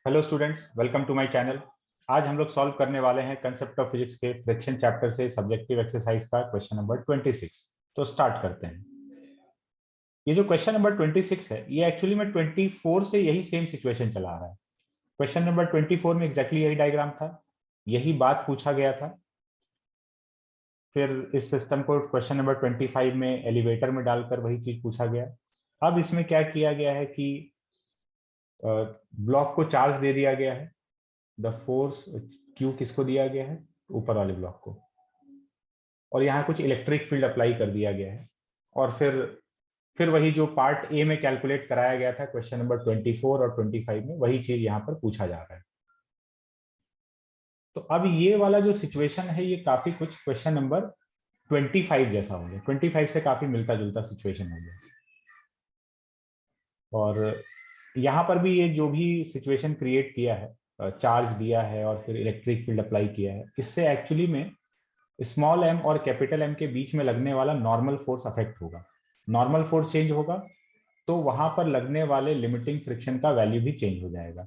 Hello students, welcome to my channel. आज हम लोग सॉल्व करने वाले हैं कंसेप्ट ऑफ फिजिक्स के फ्रिक्शन चैप्टर से सब्जेक्टिव एक्सरसाइज का क्वेश्चन नंबर 26। तो स्टार्ट करते हैं। ये जो क्वेश्चन नंबर 26 है, ये एक्चुअली में 24 से यही सेम सिचुएशन चला आ रहा है। क्वेश्चन नंबर 24 में एग्जैक्टली यही डायग्राम था, यही बात पूछा गया था। फिर इस सिस्टम को क्वेश्चन नंबर 25 में एलिवेटर में डालकर वही चीज पूछा गया। अब इसमें क्या किया गया है कि ब्लॉक को चार्ज दे दिया गया है। द फोर्स क्यू किसको दिया गया है? ऊपर वाले ब्लॉक को। और यहाँ कुछ इलेक्ट्रिक फील्ड अप्लाई कर दिया गया है। और फिर वही जो पार्ट ए में कैलकुलेट कराया गया था क्वेश्चन नंबर 24 और 25 में, वही चीज यहाँ पर पूछा जा रहा है। तो अब ये वाला जो सिचुएशन है, ये काफी कुछ क्वेश्चन नंबर 25 जैसा हो गया। 25 से काफी मिलता जुलता सिचुएशन हो गया। और यहाँ पर भी ये जो भी सिचुएशन क्रिएट किया है, चार्ज दिया है और फिर इलेक्ट्रिक फील्ड अप्लाई किया है, इससे एक्चुअली में स्मॉल एम और कैपिटल एम के बीच में लगने वाला नॉर्मल फोर्स अफेक्ट होगा। नॉर्मल फोर्स चेंज होगा तो वहां पर लगने वाले लिमिटिंग फ्रिक्शन का वैल्यू भी चेंज हो जाएगा।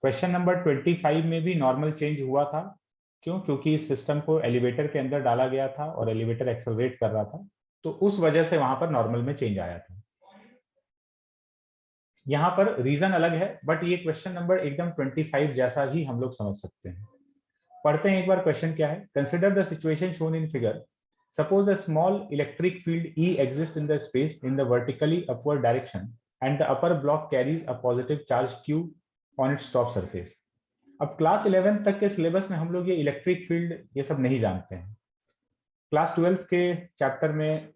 क्वेश्चन नंबर 25 में भी नॉर्मल चेंज हुआ था। क्यों? क्योंकि इस सिस्टम को एलिवेटर के अंदर डाला गया था और एलिवेटर एक्सेलरेट कर रहा था, तो उस वजह से वहां पर नॉर्मल में चेंज आया था। यहाँ पर रीजन अलग है, बट ये क्वेश्चन नंबर एकदम 25 जैसा ही हम लोग समझ सकते हैं। पढ़ते हैं एक बार क्वेश्चन क्या है। Consider the situation shown in figure. Suppose a small electric field E exists in the space in the vertically upward direction and the upper block carries a positive charge Q on its top surface. अब class 11 तक के syllabus में हम लोग ये electric field ये सब नहीं जानते हैं। क्लास 12 के चैप्टर में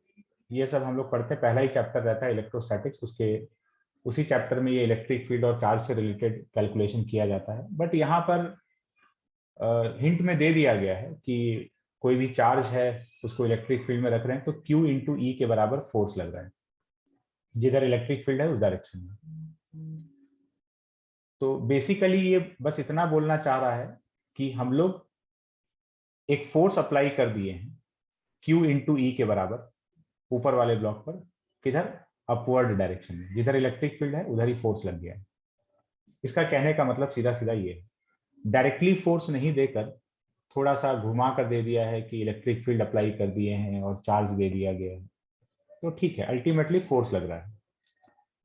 ये सब हम लोग पढ़ते हैं। पहला ही चैप्टर रहता है इलेक्ट्रोस्टैटिक्स, उसके उसी चैप्टर में ये इलेक्ट्रिक फील्ड और चार्ज से रिलेटेड कैलकुलेशन किया जाता है। बट यहाँ पर हिंट में दे दिया गया है कि कोई भी चार्ज है उसको इलेक्ट्रिक फील्ड में रख रहे हैं तो Q इंटू ई के बराबर फोर्स लग रहा है जिधर इलेक्ट्रिक फील्ड है उस डायरेक्शन में। तो बेसिकली ये बस इतना बोलना चाह रहा है कि हम लोग एक फोर्स अप्लाई कर दिए हैं Q इंटू ई के बराबर ऊपर वाले ब्लॉक पर। किधर? अपवर्ड डायरेक्शन में। जिधर इलेक्ट्रिक फील्ड है उधर ही फोर्स लग गया है। इसका कहने का मतलब सीधा सीधा ये है, डायरेक्टली फोर्स नहीं देकर थोड़ा सा घुमा कर दे दिया है कि इलेक्ट्रिक फील्ड अप्लाई कर दिए हैं और चार्ज दे दिया गया है, तो ठीक है, अल्टीमेटली फोर्स लग रहा है।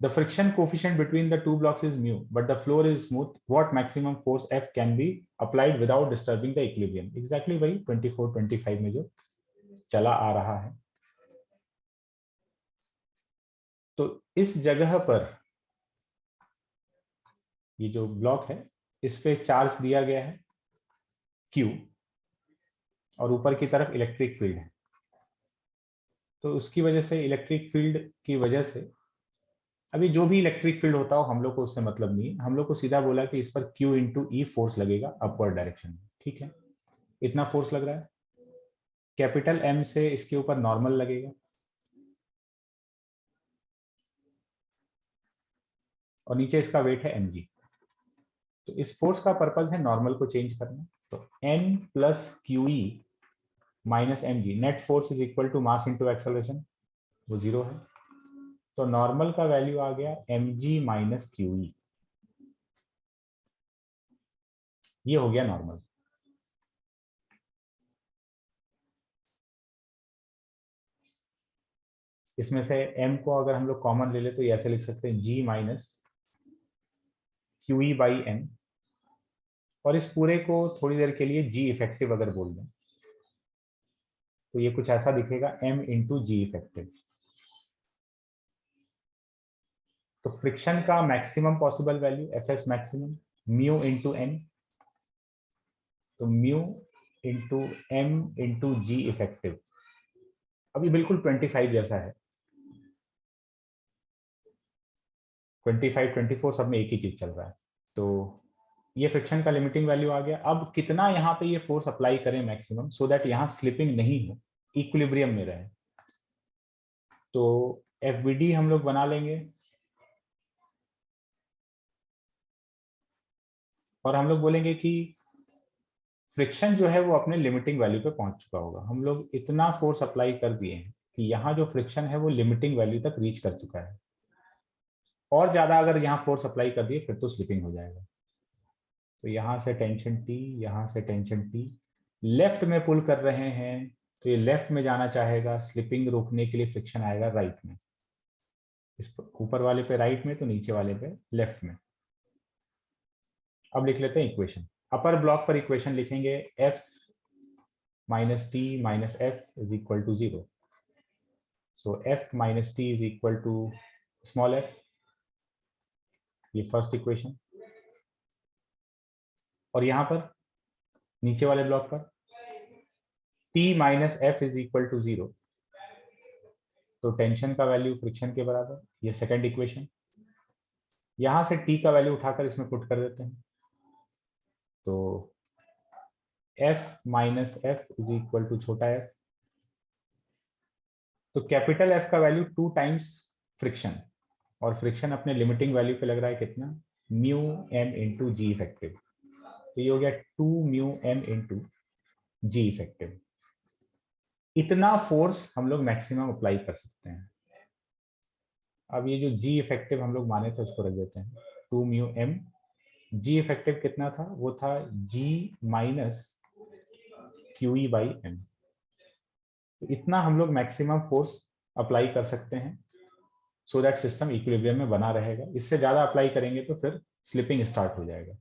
The friction coefficient between the two blocks is mu but the floor is smooth, what maximum force F can be applied without disturbing the equilibrium. Exactly वही 24-25 में जो चला आ रहा है। तो इस जगह पर ये जो ब्लॉक है इस पे चार्ज दिया गया है Q और ऊपर की तरफ इलेक्ट्रिक फील्ड है। तो उसकी वजह से इलेक्ट्रिक फील्ड की वजह से अभी जो भी इलेक्ट्रिक फील्ड होता हो हम लोग को उससे मतलब नहीं है। हम लोग को सीधा बोला कि इस पर Q इंटू ई फोर्स लगेगा अपवर्ड डायरेक्शन में। ठीक है, इतना फोर्स लग रहा है। कैपिटल M से इसके ऊपर नॉर्मल लगेगा और नीचे इसका वेट है mg। तो इस फोर्स का पर्पज है नॉर्मल को चेंज करना। तो n plus Q E minus mg, net force is equal to mass into acceleration, वो 0 है। तो नॉर्मल का वैल्यू आ गया mg माइनस क्यू ई। ये हो गया नॉर्मल। इसमें से m को अगर हम लोग कॉमन ले ले तो ये ऐसे लिख सकते हैं g minus Q E by N. और इस पूरे को थोड़ी देर के लिए g इफेक्टिव अगर बोल दें तो ये कुछ ऐसा दिखेगा m इंटू जी इफेक्टिव। तो फ्रिक्शन का maximum possible value F S maximum mu into N, तो mu into M into G effective. अभी बिल्कुल 25 जैसा है। 25 24 सब में एक ही चीज चल रहा है। तो ये फ्रिक्शन का लिमिटिंग वैल्यू आ गया। अब कितना यहाँ पे ये फोर्स अप्लाई करें मैक्सिमम, सो दैट यहाँ स्लिपिंग नहीं हो, इक्विलिब्रियम में रहे। तो एफबीडी हम लोग बना लेंगे और हम लोग बोलेंगे कि फ्रिक्शन जो है वो अपने लिमिटिंग वैल्यू पे पहुंच चुका होगा। हम लोग इतना फोर्स अप्लाई कर दिए हैं कि यहाँ जो फ्रिक्शन है वो लिमिटिंग वैल्यू तक रीच कर चुका है। और ज्यादा अगर यहाँ फोर्स अप्लाई कर दिए फिर तो स्लिपिंग हो जाएगा। तो यहां से टेंशन T, यहां से टेंशन T, लेफ्ट में पुल कर रहे हैं तो ये लेफ्ट में जाना चाहेगा, स्लिपिंग रोकने के लिए फ्रिक्शन आएगा राइट में, इस ऊपर वाले पे राइट में तो नीचे वाले पे लेफ्ट में। अब लिख लेते हैं इक्वेशन। अपर ब्लॉक पर इक्वेशन लिखेंगे F minus T minus F is equal to 0. So F minus T is equal to small f, ये फर्स्ट इक्वेशन। और यहां पर नीचे वाले ब्लॉक पर T minus F is equal to 0, तो टेंशन का वैल्यू फ्रिक्शन के बराबर, ये सेकंड इक्वेशन। यहां से T का वैल्यू उठाकर इसमें पुट कर देते हैं, तो F minus F is equal to छोटा f, तो कैपिटल F का वैल्यू 2 टाइम्स फ्रिक्शन, और फ्रिक्शन अपने लिमिटिंग वैल्यू पे लग रहा है कितना, mu m into G effective, तो ये हो गया 2 mu m into G effective. इतना फोर्स हम लोग मैक्सिमम अप्लाई कर सकते हैं। अब ये जो जी इफेक्टिव हम लोग माने थे उसको रख देते हैं 2 म्यू m, जी इफेक्टिव कितना था, वो था g minus Q E by M. तो इतना हम लोग मैक्सिमम फोर्स अप्लाई कर सकते हैं सो दैट सिस्टम इक्विलिब्रियम में बना रहेगा। इससे ज्यादा अप्लाई करेंगे तो फिर स्लिपिंग स्टार्ट हो जाएगा।